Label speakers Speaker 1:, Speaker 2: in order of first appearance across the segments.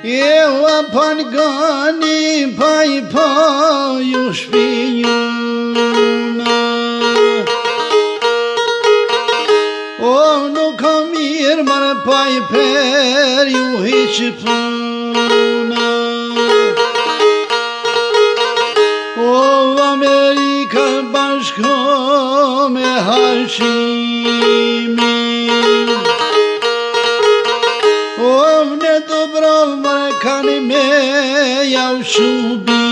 Speaker 1: Eu apangani pai pai u shpinjuna O nuk ka mirë mërë pai per ju hiqë puna O Amerika bashko me hashimi Kanë me jau shubini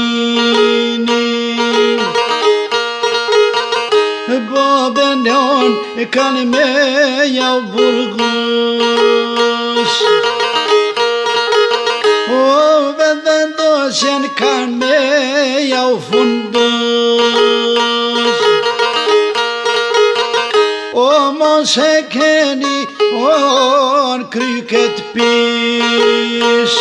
Speaker 1: Babelon kanë me jau burgos O vendosjen kanë me jau fundos O mos e keni on kryket pish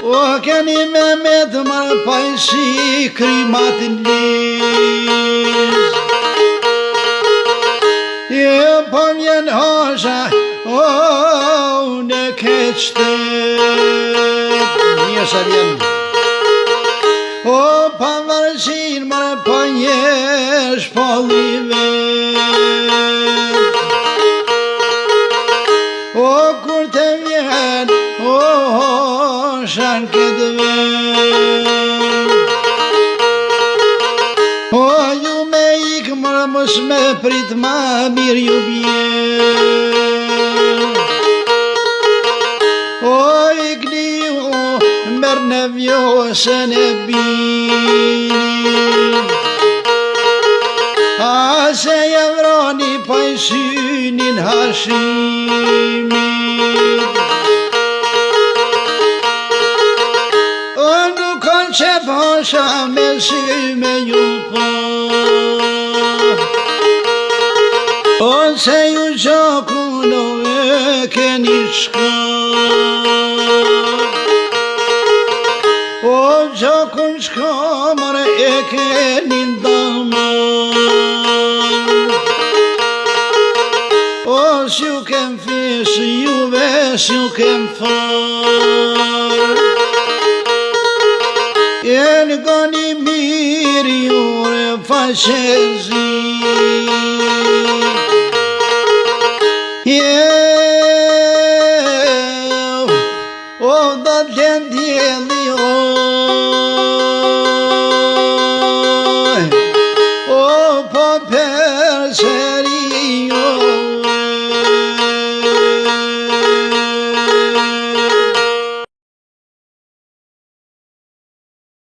Speaker 1: O keni me të marë pajshi krymatin lish E po mjen hasha o në keqtet Një sa vjen O pavarësin marë panjesh polive O kur të vjen o shan këtë ven O ju me ikë mërë mos me prit ma mirë ju bjen O ikni ju mërë në vjosën e bini A se javroni pajsynin hashimi që pasha me si me ju po O se ju gjakuno e keni shka O gjakun shka mare e keni ndaman O s'ju kem fish juve s'ju kem far Jenë gani mirë jure faqezi